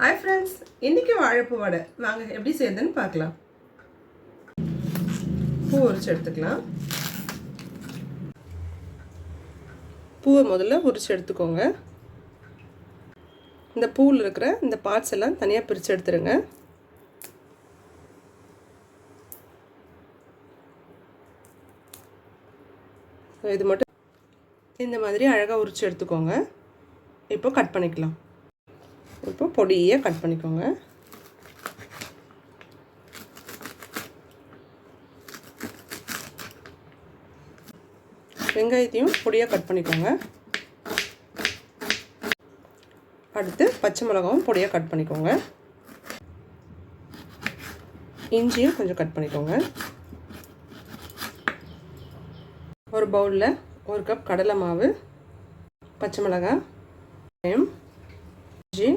Hi friends, இன்றைக்கி வாழைப்பூ வடை வாங்க எப்படி செய்யுதுன்னு பார்க்கலாம். பூ உரிச்சு எடுத்துக்கலாம். பூவை முதல்ல உரிச்சு எடுத்துக்கோங்க. இந்த பூவில் இருக்கிற இந்த பார்ட்ஸ் எல்லாம் தனியாக பிரித்து எடுத்துருங்க. இது மட்டும் இந்த மாதிரி அழகாக உரிச்சு எடுத்துக்கோங்க. இப்போ கட் பண்ணிக்கலாம். இப்போ பொடியை கட் பண்ணிக்கோங்க. வெங்காயத்தையும் பொடியாக கட் பண்ணிக்கோங்க. அடுத்து பச்சை மிளகாவும் பொடியாக கட் பண்ணிக்கோங்க. இஞ்சியும் கொஞ்சம் கட் பண்ணிக்கோங்க. ஒரு பவுலில் 1 கப் கடலை மாவு, பச்சை மிளகாய், இஞ்சி,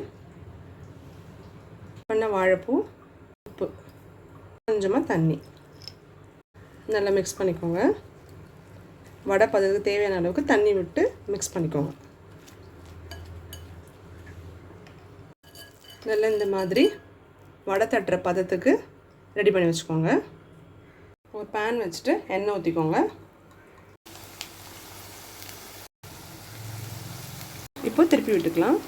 பண்ண வாழைப்பூ, உப்பு, கொஞ்சமாக தண்ணி நல்லா மிக்ஸ் பண்ணிக்கோங்க. வடை பதத்துக்கு தேவையான அளவுக்கு தண்ணி விட்டு மிக்ஸ் பண்ணிக்கோங்க. நல்லா இந்த மாதிரி வடை தட்டுற பதத்துக்கு ரெடி பண்ணி வச்சுக்கோங்க. ஒரு பேன் வச்சுட்டு எண்ணெய் ஊற்றிக்கோங்க. இப்போ திருப்பி விட்டுக்கலாம்.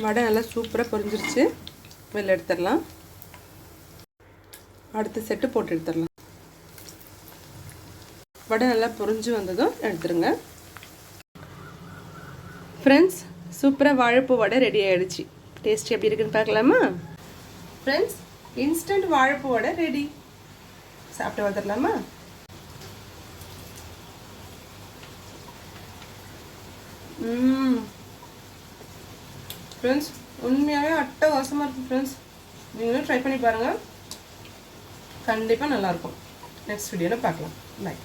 வடை நல்லா சூப்பராக பொரிஞ்சிருச்சு. வெளில எடுத்துடலாம். அடுத்த செட்டு போட்டு எடுத்துடலாம். வடை நல்லா பொரிஞ்சு வந்ததும் எடுத்துருங்க. ஃப்ரெண்ட்ஸ், சூப்பராக வாழைப்பூ வடை ரெடி ஆகிடுச்சு. டேஸ்ட் எப்படி இருக்குன்னு பார்க்கலாமா? ஃப்ரெண்ட்ஸ், இன்ஸ்டன்ட் வாழைப்பூ வடை ரெடி. சாப்பிட்டு வந்துடலாமா? ஃப்ரெண்ட்ஸ், உண்மையாகவே அட்டகாசமாக இருக்கும். ஃப்ரெண்ட்ஸ், நீங்களும் ட்ரை பண்ணி பாருங்கள். கண்டிப்பாக நல்லாயிருக்கும். நெக்ஸ்ட் வீடியோவில் பார்க்கலாம். பாய்.